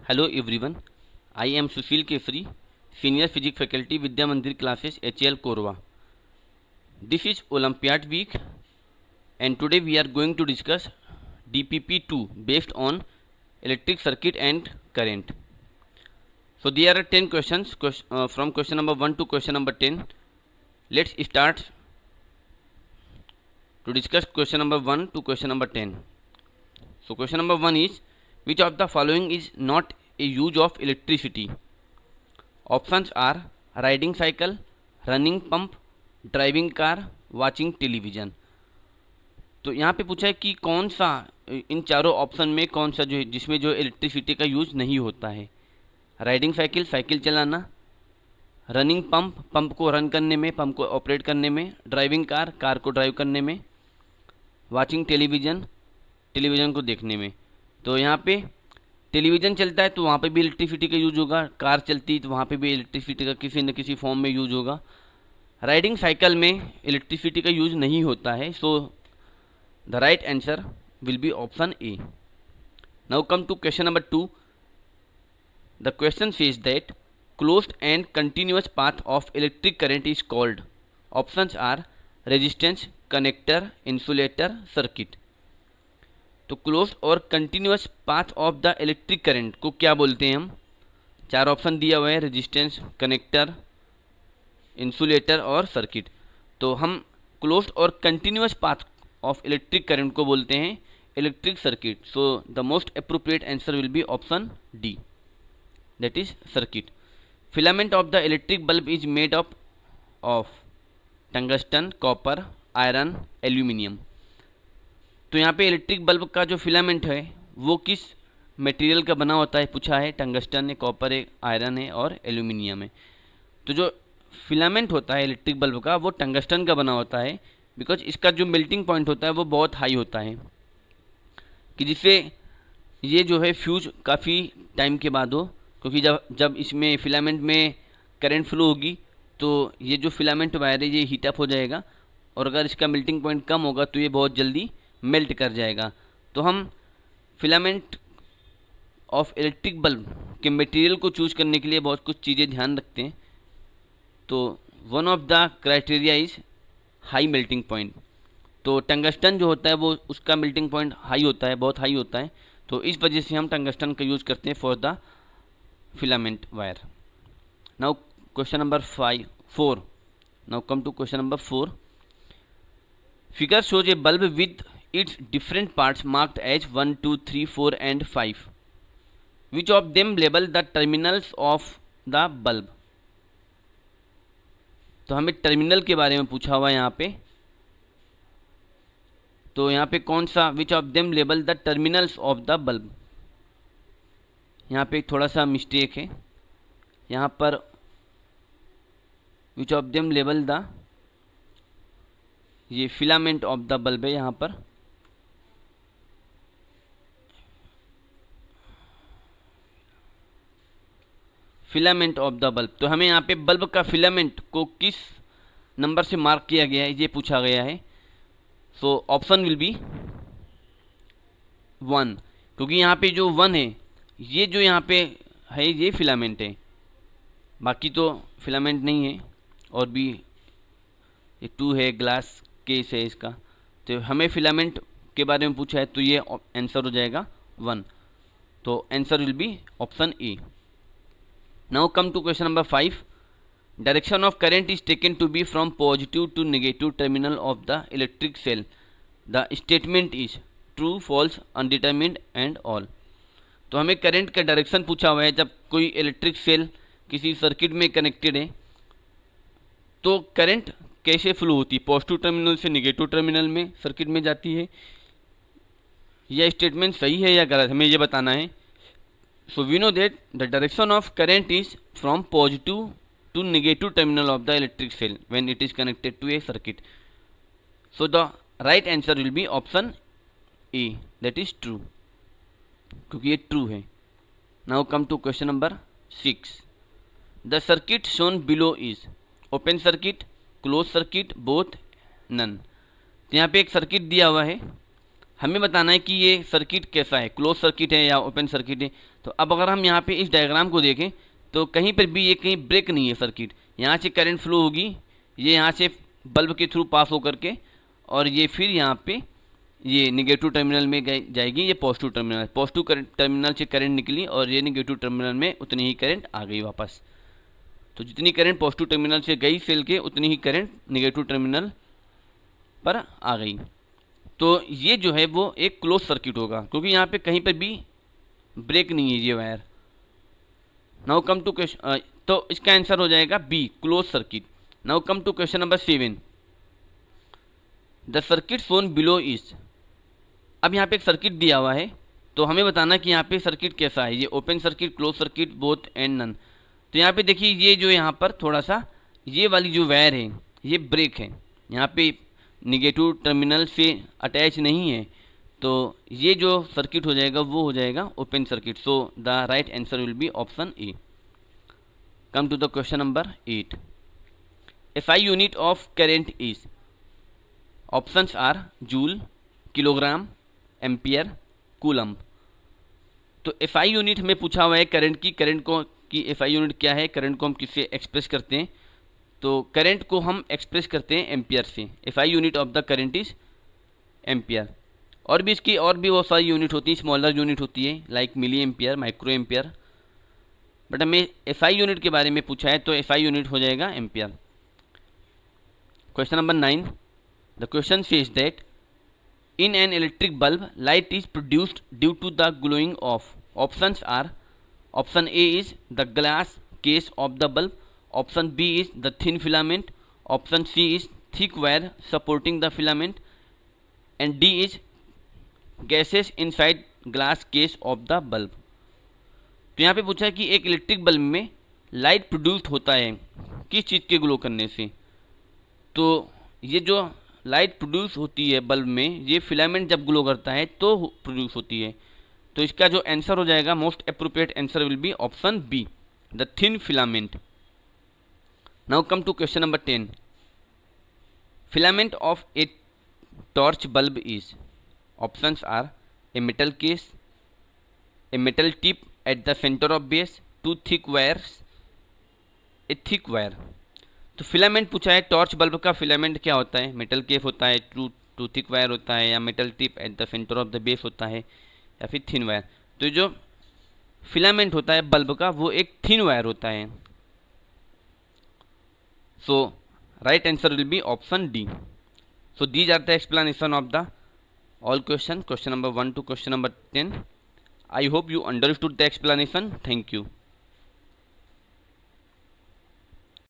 Hello everyone, I am Sushil Kesari, Senior Physics Faculty Vidya Mandir Classes HL Korwa. This is Olympiad week and today we are going to discuss DPP2 based on electric circuit and current. So there are 10 questions from question number 1 to question number 10. Let's start to discuss question number 1 to question number 10. So question number 1 is, which of the following is not a use of electricity? Options are riding cycle, running pump, driving car, watching television. तो यहाँ पे पूछा है कि कौन सा इन चारों option में कौन सा जो है जिसमें जो इलेक्ट्रिसिटी का यूज़ नहीं होता है. राइडिंग साइकिल, साइकिल चलाना, रनिंग पंप, पंप को रन करने में, पंप को ऑपरेट करने में, ड्राइविंग कार, कार को ड्राइव करने में, वाचिंग टेलीविज़न, टेलीविज़न को देखने में. तो यहाँ पे टेलीविज़न चलता है तो वहाँ पे भी इलेक्ट्रिसिटी का यूज होगा, कार चलती है तो वहाँ पे भी इलेक्ट्रिसिटी का किसी न किसी फॉर्म में यूज होगा. राइडिंग साइकिल में इलेक्ट्रिसिटी का यूज नहीं होता है, so the right answer will be option A. Now come to question number 2. The question says that closed and continuous path of electric current is called. Options are resistance, connector, insulator, circuit. तो closed और continuous path of the electric current को क्या बोलते हैं हम? चार option दिया हुआ है, रेजिस्टेंस, कनेक्टर, इंसुलेटर और सर्किट. तो हम क्लोज्ड और continuous path of electric current को बोलते हैं electric circuit. So the most appropriate answer will be option D, that is circuit. Filament of the electric bulb is made up of tungsten, copper, iron, aluminium. तो यहाँ पे electric bulb का जो filament है वो किस मटेरियल का बना होता है पूछा है. टंगस्टन है, कॉपर है, आयरन है और एल्यूमिनियम है. तो जो फिलामेंट होता है इलेक्ट्रिक बल्ब का वो टंगस्टन का बना होता है, बिकॉज इसका जो मेल्टिंग पॉइंट होता है वो बहुत हाई होता है, कि जिससे ये जो है फ्यूज काफ़ी टाइम के बाद हो. क्योंकि जब इसमें फिलामेंट में करंट फ्लो होगी तो ये जो फिलामेंट वायर है ये हीटअप हो जाएगा, और अगर इसका मेल्टिंग पॉइंट कम होगा तो ये बहुत जल्दी मेल्ट कर जाएगा. तो हम फिलामेंट ऑफ इलेक्ट्रिक बल्ब के मटेरियल को चूज करने के लिए बहुत कुछ चीज़ें ध्यान रखते हैं. तो one of the criteria is high melting point. तो टंगस्टन जो होता है वो उसका मेल्टिंग पॉइंट हाई होता है, बहुत हाई होता है. तो इस वजह से हम टंगस्टन का यूज़ करते हैं for the filament wire. Now question number 4. Now come to question number 4. Figure shows a bulb with its different parts marked as 1, 2, 3, 4 and 5. Which of them label the terminals of the bulb? तो हमें terminal के बारे में पूछा हुआ है यहाँ पे. तो यहाँ पे कौन सा which of them label the terminals of the bulb. यहाँ पे थोड़ा सा मिस्टेक है. यहाँ पर which of them label the, ये फिलामेंट ऑफ द बल्ब है यहाँ पर. Filament of the bulb. तो हमें यहाँ पे बल्ब का फिलामेंट को किस नंबर से मार्क किया गया है ये पूछा गया है. सो ऑप्शन विल बी 1, क्योंकि यहाँ पे जो 1 है ये जो यहाँ पे है ये फिलामेंट है, बाकी तो फिलामेंट नहीं है. और भी ये 2 है, ग्लास केस है इसका. तो हमें फिलामेंट के बारे में पूछा है तो ये आंसर हो जाएगा 1. तो answer will be option A. Now come to question number 5. Direction of current is taken to be from positive to negative terminal of the electric cell. The statement is true, false, undetermined and all. तो हमें current का direction पूछा हुआ है जब कोई electric cell किसी circuit में कनेक्टेड है तो करंट कैसे फ्लो होती है, पॉजिटिव टर्मिनल से नेगेटिव टर्मिनल में सर्किट में जाती है. यह स्टेटमेंट सही है या गलत हमें ये बताना है. So we know that the direction of current is from positive to negative terminal of the electric cell when it is connected to a circuit. So the right answer will be option A, that is true, क्योंकि ये true है. Now come to question number 6. The circuit shown below is open circuit, closed circuit, both, none. तो यहाँ पे एक circuit दिया हुआ है, हमें बताना है कि ये सर्किट कैसा है, क्लोज सर्किट है या ओपन सर्किट है. तो अब अगर हम यहाँ पे इस डायग्राम को देखें तो कहीं पर भी ये कहीं ब्रेक नहीं है सर्किट। यहाँ से करंट फ्लो होगी, ये यहाँ से बल्ब के थ्रू पास होकर के, और ये फिर यहाँ पे ये निगेटिव टर्मिनल में जाएगी, ये पॉजिटिव टर्मिनल से करंट निकली और ये निगेटिव टर्मिनल में उतनी ही करंट आ गई वापस। तो जितनी करंट पॉजिटिव टर्मिनल से गई सेल के, उतनी ही करंट निगेटिव टर्मिनल पर आ गई। तो ये जो है वो एक क्लोज सर्किट होगा, क्योंकि यहाँ पे कहीं पर भी ब्रेक नहीं है ये wire. Now come to question, तो इसका आंसर हो जाएगा B, close circuit. Now come to question number 7। The circuit shown below is, अब यहाँ पे एक सर्किट दिया हुआ है, तो हमें बताना कि यहाँ पे सर्किट कैसा है, ये open circuit, close circuit, both and none. तो यहाँ पे देखिए ये जो यहाँ पर थोड़ा सा ये वाली जो वायर है ये ब्रेक है, यहाँ पे निगेटिव टर्मिनल से अटैच नहीं है, तो ये जो सर्किट हो जाएगा वो हो जाएगा open circuit. So the right answer will be option A. Come to the question number 8। SI unit of current is, options are joule, kilogram, ampere, coulomb. तो SI यूनिट में पूछा हुआ है करंट की, करंट को की SI यूनिट क्या है, करंट को हम किससे एक्सप्रेस करते हैं, तो करंट को हम एक्सप्रेस करते हैं एम्पियर से। SI unit of the current is ampere. और भी इसकी और भी बहुत सारी यूनिट होती है, स्मॉलर यूनिट होती है like milli ampere, micro ampere, but हमें SI यूनिट के बारे में पूछा है तो SI यूनिट हो जाएगा ampere. Question number 9। The question says that in an electric bulb light is produced due to the glowing of, options are, option A is the glass case of the bulb, option B is the thin filament, option C is thick wire supporting the filament, and D is gases inside glass case of the bulb. तो यहाँ पे पूछा है कि एक electric bulb में light produced होता है किस चीज़ के ग्लो करने से। तो ये जो लाइट प्रोड्यूस होती है बल्ब में, ये फिलामेंट जब ग्लो करता है तो प्रोड्यूस होती है। तो इसका जो आंसर हो जाएगा, most appropriate answer will be option B, the thin filament. Now come to question number 10। Filament of a torch bulb is, options are a metal case, a metal tip at the center of base, two thick wires, a thick wire। तो filament पूछा है torch bulb का, filament क्या होता है, metal case होता है, to thick wire होता है, या metal tip at the centre of the base होता है, या फिर थिन वायर। तो जो फिलामेंट होता है बल्ब का वो एक थिन वायर होता है। So right answer will be option D. So these are the explanation of the all question number 1 to question number 10. I hope you understood the explanation. Thank you.